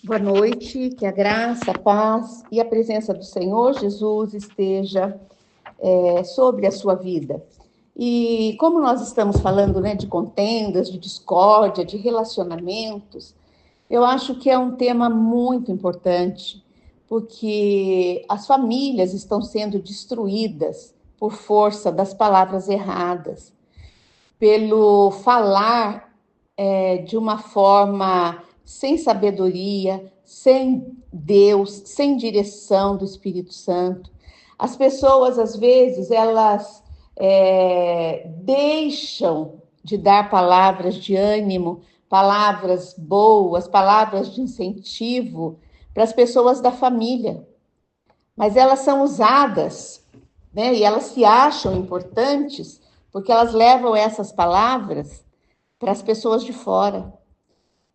Boa noite, que a graça, a paz e a presença do Senhor Jesus esteja sobre a sua vida. E como nós estamos falando, né, de contendas, de discórdia, de relacionamentos, eu acho que é um tema muito importante, porque as famílias estão sendo destruídas por força das palavras erradas, pelo falar de uma forma sem sabedoria, sem Deus, sem direção do Espírito Santo. As pessoas, às vezes, elas deixam de dar palavras de ânimo, palavras boas, palavras de incentivo para as pessoas da família. Mas elas são usadas, né? E elas se acham importantes porque elas levam essas palavras para as pessoas de fora.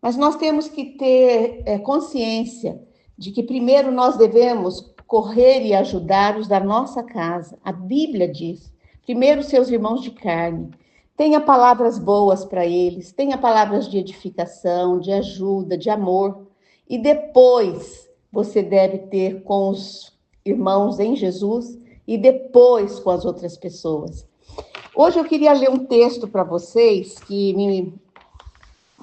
Mas nós temos que ter consciência de que primeiro nós devemos correr e ajudar os da nossa casa. A Bíblia diz, primeiro seus irmãos de carne. Tenha palavras boas para eles, tenha palavras de edificação, de ajuda, de amor. E depois você deve ter com os irmãos em Jesus e depois com as outras pessoas. Hoje eu queria ler um texto para vocês que me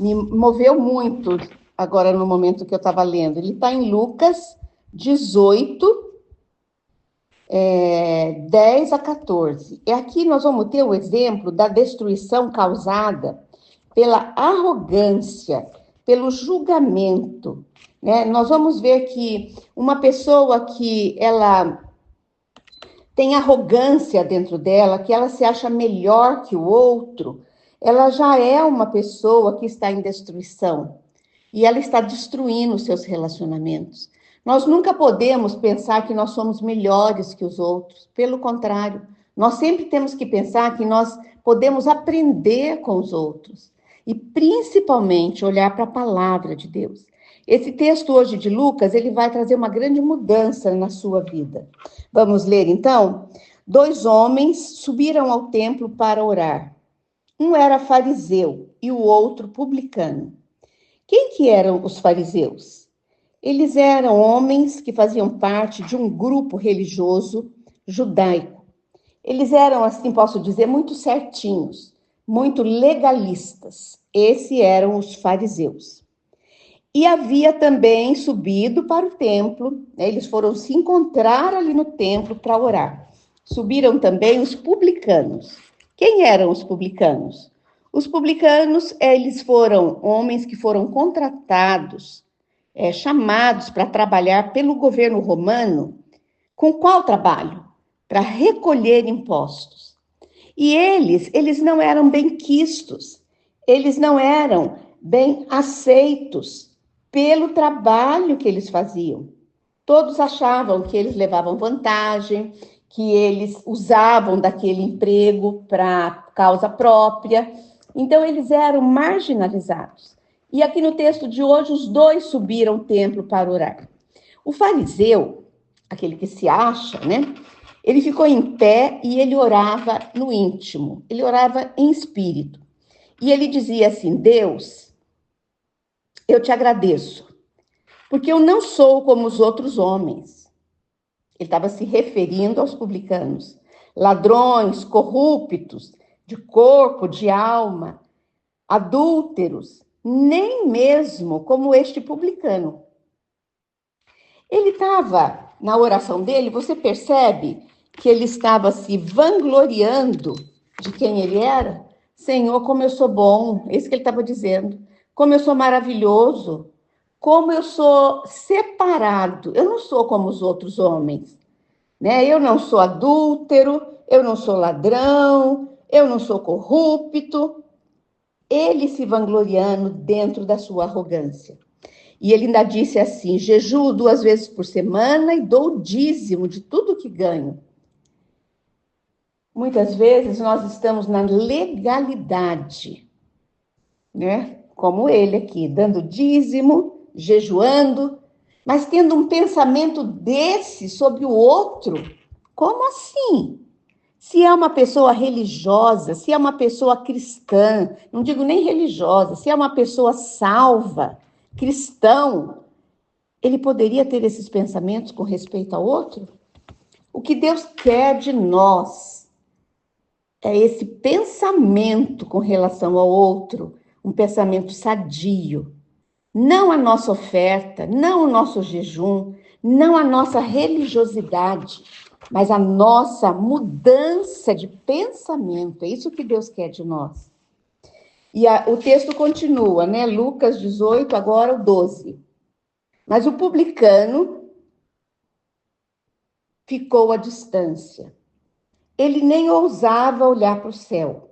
moveu muito agora no momento que eu estava lendo. Ele está em Lucas 18, 10 a 14. E aqui nós vamos ter o exemplo da destruição causada pela arrogância, pelo julgamento, né? Nós vamos ver que uma pessoa que ela tem arrogância dentro dela, que ela se acha melhor que o outro, ela já é uma pessoa que está em destruição e ela está destruindo os seus relacionamentos. Nós nunca podemos pensar que nós somos melhores que os outros, pelo contrário, nós sempre temos que pensar que nós podemos aprender com os outros e principalmente olhar para a palavra de Deus. Esse texto hoje de Lucas, ele vai trazer uma grande mudança na sua vida. Vamos ler então? 2 homens subiram ao templo para orar. Um era fariseu e o outro publicano. Quem que eram os fariseus? Eles eram homens que faziam parte de um grupo religioso judaico. Eles eram, assim posso dizer, muito certinhos, muito legalistas. Esses eram os fariseus. E havia também subido para o templo, né? Eles foram se encontrar ali no templo para orar. Subiram também os publicanos. Quem eram os publicanos? Os publicanos, eles foram homens que foram contratados, chamados para trabalhar pelo governo romano. Com qual trabalho? Para recolher impostos. E eles não eram bem quistos, eles não eram bem aceitos pelo trabalho que eles faziam. Todos achavam que eles levavam vantagem, que eles usavam daquele emprego para causa própria. Então, eles eram marginalizados. E aqui no texto de hoje, os 2 subiram ao templo para orar. O fariseu, aquele que se acha, né? Ele ficou em pé e ele orava no íntimo. Ele orava em espírito. E ele dizia assim: Deus, eu te agradeço, porque eu não sou como os outros homens. Ele estava se referindo aos publicanos, ladrões, corruptos, de corpo, de alma, adúlteros, nem mesmo como este publicano. Ele estava, na oração dele, você percebe que ele estava se vangloriando de quem ele era? Senhor, como eu sou bom, é isso que ele estava dizendo. Como eu sou maravilhoso, como eu sou separado. Eu não sou como os outros homens, né? Eu não sou adúltero, eu não sou ladrão, eu não sou corrupto. Ele se vangloriando dentro da sua arrogância. E ele ainda disse assim: jejuo 2 vezes por semana e dou o dízimo de tudo que ganho. Muitas vezes nós estamos na legalidade, né? Como ele aqui, dando dízimo, jejuando, mas tendo um pensamento desse sobre o outro. Como assim? Se é uma pessoa religiosa, se é uma pessoa cristã, não digo nem religiosa, se é uma pessoa salva, cristão, ele poderia ter esses pensamentos com respeito ao outro? O que Deus quer de nós é esse pensamento com relação ao outro, um pensamento sadio. Não a nossa oferta, não o nosso jejum, não a nossa religiosidade, mas a nossa mudança de pensamento. É isso que Deus quer de nós. E o texto continua, né? Lucas 18, agora o 12. Mas o publicano ficou à distância. Ele nem ousava olhar para o céu.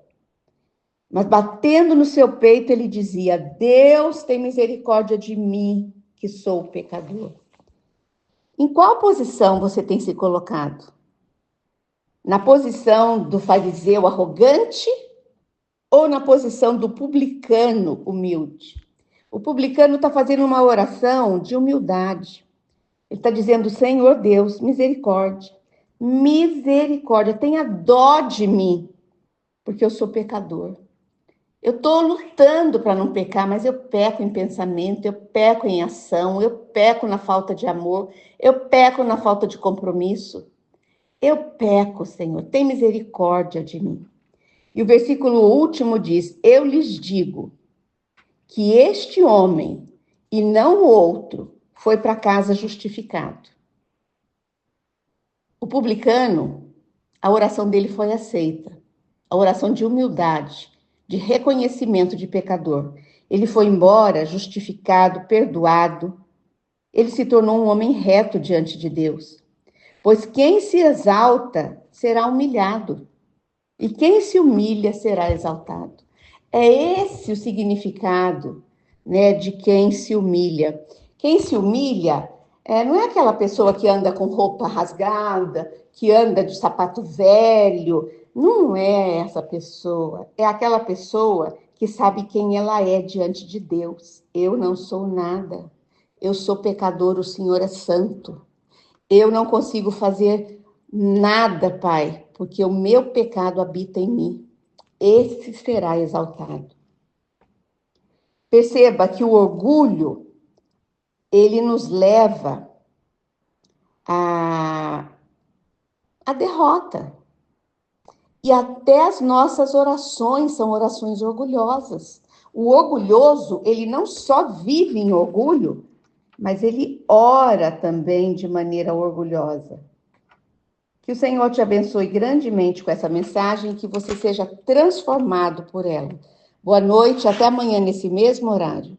Mas batendo no seu peito, ele dizia: Deus tem misericórdia de mim, que sou pecador. Em qual posição você tem se colocado? Na posição do fariseu arrogante ou na posição do publicano humilde? O publicano está fazendo uma oração de humildade. Ele está dizendo: Senhor Deus, misericórdia, misericórdia, tenha dó de mim, porque eu sou pecador. Eu estou lutando para não pecar, mas eu peco em pensamento, eu peco em ação, eu peco na falta de amor, eu peco na falta de compromisso. Eu peco, Senhor, tem misericórdia de mim. E o versículo último diz: eu lhes digo que este homem, e não o outro, foi para casa justificado. O publicano, a oração dele foi aceita. A oração de humildade, de reconhecimento de pecador. Ele foi embora justificado, perdoado. Ele se tornou um homem reto diante de Deus. Pois quem se exalta será humilhado, e quem se humilha será exaltado. É esse o significado, né, de quem se humilha. Quem se humilha não é aquela pessoa que anda com roupa rasgada, que anda de sapato velho. Não é essa pessoa. É aquela pessoa que sabe quem ela é diante de Deus. Eu não sou nada. Eu sou pecador, o Senhor é santo. Eu não consigo fazer nada, Pai, porque o meu pecado habita em mim. Esse será exaltado. Perceba que o orgulho, ele nos leva à derrota. E até as nossas orações são orações orgulhosas. O orgulhoso, ele não só vive em orgulho, mas ele ora também de maneira orgulhosa. Que o Senhor te abençoe grandemente com essa mensagem, que você seja transformado por ela. Boa noite, até amanhã nesse mesmo horário.